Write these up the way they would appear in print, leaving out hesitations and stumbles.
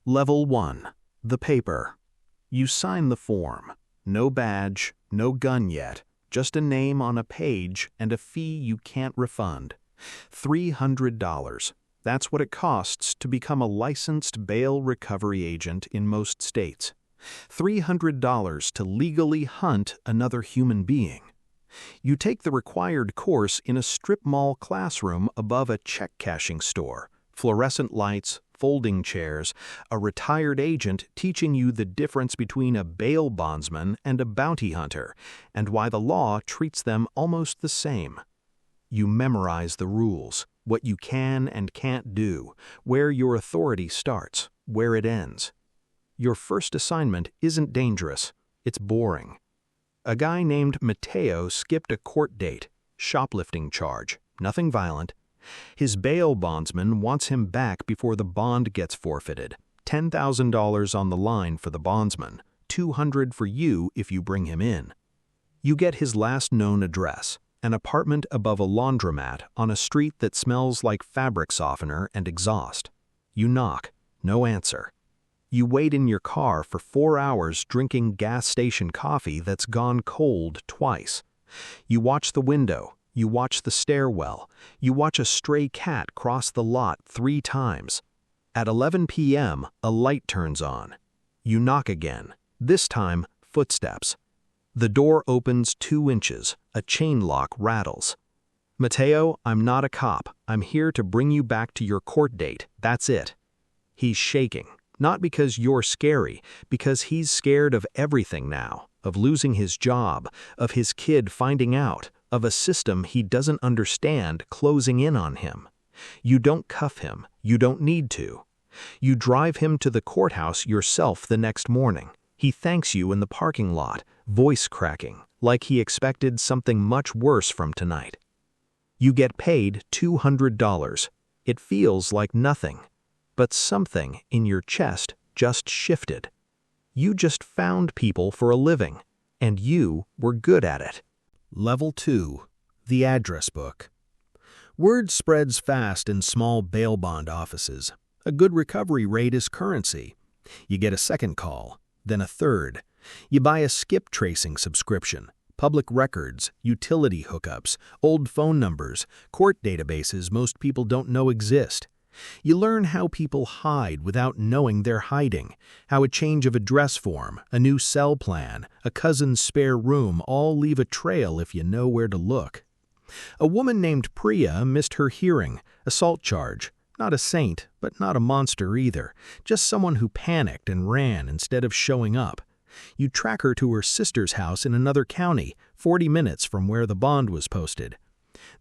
Level 1. The paper. You sign the form. No badge, no gun yet, just a name on a page and a fee you can't refund. $300. That's what it costs to become a licensed bail recovery agent in most states. $300 to legally hunt another human being. You take the required course in a strip mall classroom above a check-cashing store. Fluorescent lights, folding chairs, a retired agent teaching you the difference between a bail bondsman and a bounty hunter, and why the law treats them almost the same. You memorize the rules, what you can and can't do, where your authority starts, where it ends. Your first assignment isn't dangerous, it's boring. A guy named Mateo skipped a court date, shoplifting charge, nothing violent. His bail bondsman wants him back before the bond gets forfeited. $10,000 on the line for the bondsman, $200 for you if you bring him in. You get his last known address, an apartment above a laundromat on a street that smells like fabric softener and exhaust. You knock, no answer. You wait in your car for 4 hours drinking gas station coffee that's gone cold twice. You watch the window. You watch the stairwell. You watch a stray cat cross the lot 3 times. At 11 p.m., a light turns on. You knock again. This time, footsteps. The door opens 2 inches. A chain lock rattles. Mateo, I'm not a cop. I'm here to bring you back to your court date. That's it. He's shaking. Not because you're scary, because he's scared of everything now, of losing his job, of his kid finding out, of a system he doesn't understand closing in on him. You don't cuff him. You don't need to. You drive him to the courthouse yourself the next morning. He thanks you in the parking lot, voice cracking, like he expected something much worse from tonight. You get paid $200. It feels like nothing. But something in your chest just shifted. You just found people for a living, and you were good at it. Level 2. The address book. Word spreads fast in small bail bond offices. A good recovery rate is currency. You get a second call, then a third. You buy a skip tracing subscription, public records, utility hookups, old phone numbers, court databases most people don't know exist. You learn how people hide without knowing they're hiding, how a change of address form, a new cell plan, a cousin's spare room all leave a trail if you know where to look. A woman named Priya missed her hearing, assault charge. Not a saint, but not a monster either, just someone who panicked and ran instead of showing up. You track her to her sister's house in another county, 40 minutes from where the bond was posted.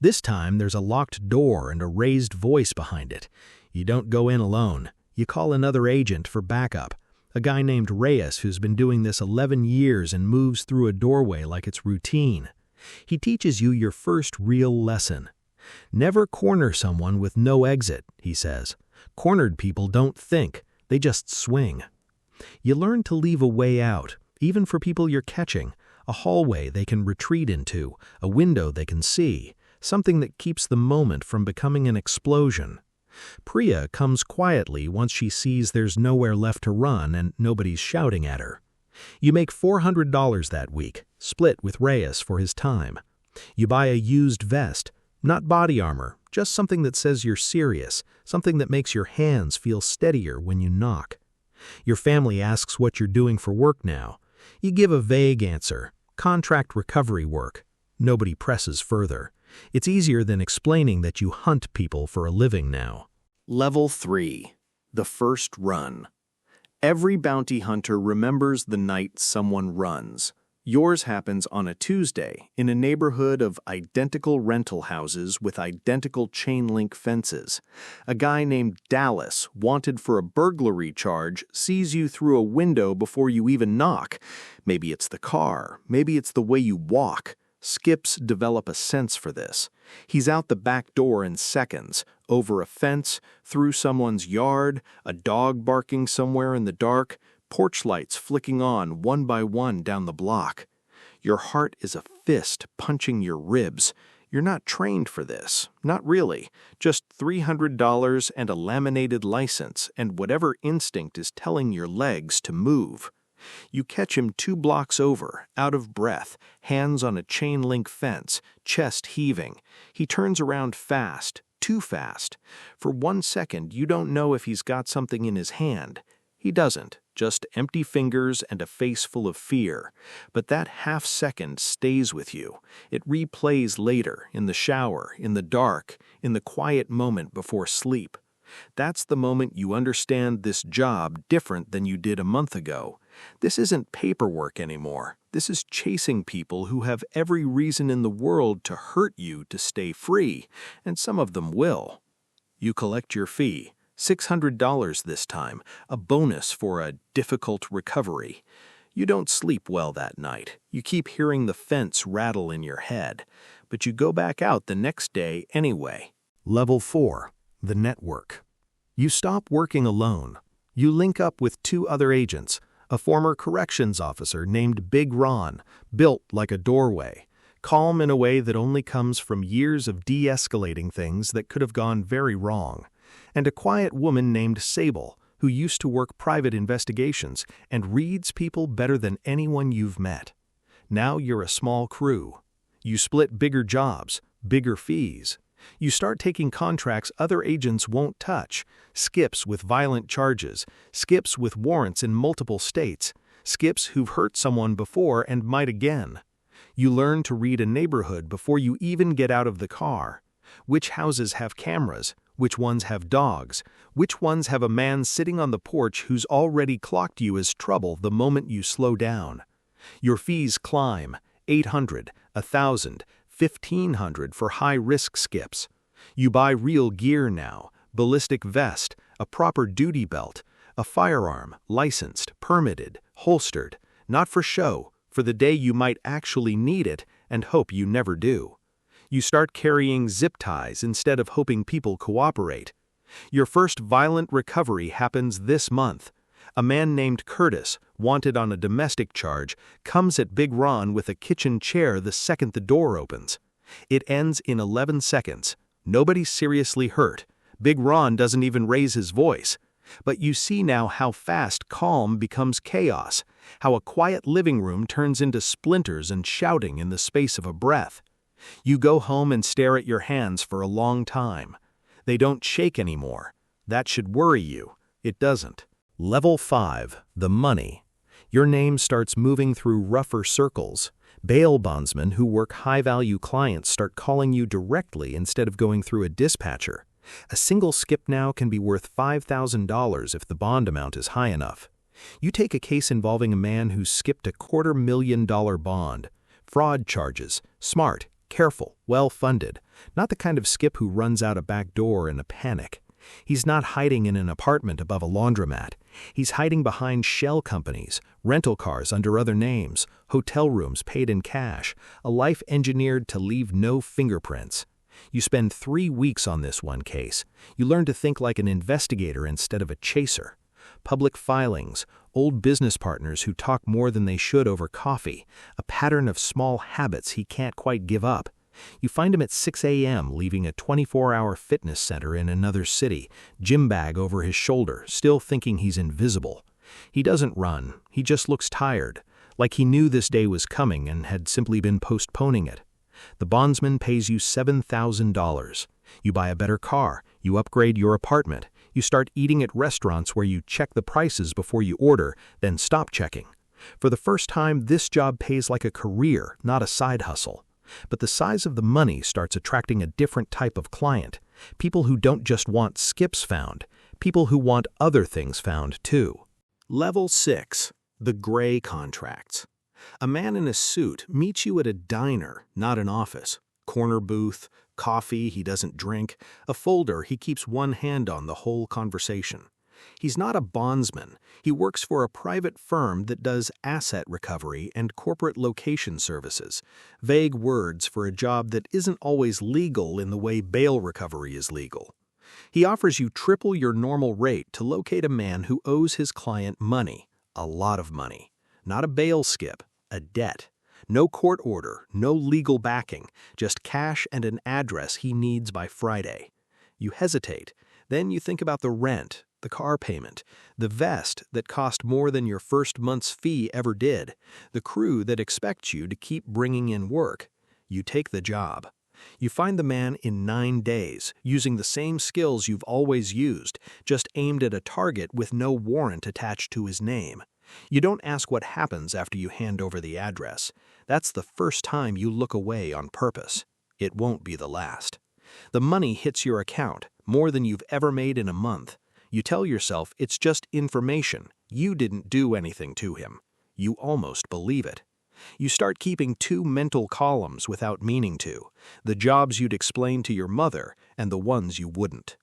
This time there's a locked door and a raised voice behind it. You don't go in alone. You call another agent for backup, a guy named Reyes who's been doing this 11 years and moves through a doorway like it's routine. He teaches you your first real lesson. Never corner someone with no exit, he says. Cornered people don't think, they just swing. You learn to leave a way out, even for people you're catching, a hallway they can retreat into, a window they can see. Something that keeps the moment from becoming an explosion. Priya comes quietly once she sees there's nowhere left to run and nobody's shouting at her. You make $400 that week, split with Reyes for his time. You buy a used vest, not body armor, just something that says you're serious, something that makes your hands feel steadier when you knock. Your family asks what you're doing for work now. You give a vague answer, contract recovery work. Nobody presses further. It's easier than explaining that you hunt people for a living now. Level 3. The first run. Every bounty hunter remembers the night someone runs. Yours happens on a Tuesday in a neighborhood of identical rental houses with identical chain-link fences. A guy named Dallas, wanted for a burglary charge, sees you through a window before you even knock. Maybe it's the car, maybe it's the way you walk. Skips develop a sense for this. He's out the back door in seconds, over a fence, through someone's yard, a dog barking somewhere in the dark, porch lights flicking on one by one down the block. Your heart is a fist punching your ribs. You're not trained for this. Not really. Just $300 and a laminated license and whatever instinct is telling your legs to move. You catch him 2 blocks over, out of breath, hands on a chain-link fence, chest heaving. He turns around fast, too fast. For 1 second, you don't know if he's got something in his hand. He doesn't, just empty fingers and a face full of fear. But that half-second stays with you. It replays later, in the shower, in the dark, in the quiet moment before sleep. That's the moment you understand this job different than you did a month ago. This isn't paperwork anymore. This is chasing people who have every reason in the world to hurt you to stay free, and some of them will. You collect your fee, $600 this time, a bonus for a difficult recovery. You don't sleep well that night. You keep hearing the fence rattle in your head, but you go back out the next day anyway. Level 4. The network. You stop working alone. You link up with 2 other agents, a former corrections officer named Big Ron, built like a doorway, calm in a way that only comes from years of de-escalating things that could have gone very wrong, and a quiet woman named Sable, who used to work private investigations and reads people better than anyone you've met. Now you're a small crew. You split bigger jobs, bigger fees. You start taking contracts other agents won't touch, skips with violent charges, skips with warrants in multiple states, skips who've hurt someone before and might again. You learn to read a neighborhood before you even get out of the car. Which houses have cameras? Which ones have dogs? Which ones have a man sitting on the porch who's already clocked you as trouble the moment you slow down? Your fees climb, $800, $1,000, $1,500 for high-risk skips. You buy real gear now, ballistic vest, a proper duty belt, a firearm, licensed, permitted, holstered, not for show, for the day you might actually need it and hope you never do. You start carrying zip ties instead of hoping people cooperate. Your first violent recovery happens this month. A man named Curtis, wanted on a domestic charge, comes at Big Ron with a kitchen chair the second the door opens. It ends in 11 seconds. Nobody's seriously hurt. Big Ron doesn't even raise his voice. But you see now how fast calm becomes chaos, how a quiet living room turns into splinters and shouting in the space of a breath. You go home and stare at your hands for a long time. They don't shake anymore. That should worry you. It doesn't. Level 5. The money. Your name starts moving through rougher circles. Bail bondsmen who work high-value clients start calling you directly instead of going through a dispatcher. A single skip now can be worth $5,000 if the bond amount is high enough. You take a case involving a man who skipped a $250,000 bond. Fraud charges. Smart, careful, well-funded. Not the kind of skip who runs out a back door in a panic. He's not hiding in an apartment above a laundromat. He's hiding behind shell companies, rental cars under other names, hotel rooms paid in cash, a life engineered to leave no fingerprints. You spend 3 weeks on this one case. You learn to think like an investigator instead of a chaser. Public filings, old business partners who talk more than they should over coffee, a pattern of small habits he can't quite give up. You find him at 6 a.m. leaving a 24-hour fitness center in another city, gym bag over his shoulder, still thinking he's invisible. He doesn't run, he just looks tired, like he knew this day was coming and had simply been postponing it. The bondsman pays you $7,000. You buy a better car, you upgrade your apartment, you start eating at restaurants where you check the prices before you order, then stop checking. For the first time, this job pays like a career, not a side hustle. But the size of the money starts attracting a different type of client. People who don't just want skips found, people who want other things found too. Level 6. The gray contracts. A man in a suit meets you at a diner, not an office. Corner booth, coffee he doesn't drink, a folder he keeps one hand on the whole conversation. He's not a bondsman. He works for a private firm that does asset recovery and corporate location services, vague words for a job that isn't always legal in the way bail recovery is legal. He offers you triple your normal rate to locate a man who owes his client money, a lot of money. Not a bail skip, a debt. No court order, no legal backing, just cash and an address he needs by Friday. You hesitate. Then you think about the rent, the car payment, the vest that cost more than your first month's fee ever did, the crew that expects you to keep bringing in work. You take the job. You find the man in 9 days, using the same skills you've always used, just aimed at a target with no warrant attached to his name. You don't ask what happens after you hand over the address. That's the first time you look away on purpose. It won't be the last. The money hits your account, more than you've ever made in a month. You tell yourself it's just information. You didn't do anything to him. You almost believe it. You start keeping 2 mental columns without meaning to, the jobs you'd explain to your mother and the ones you wouldn't.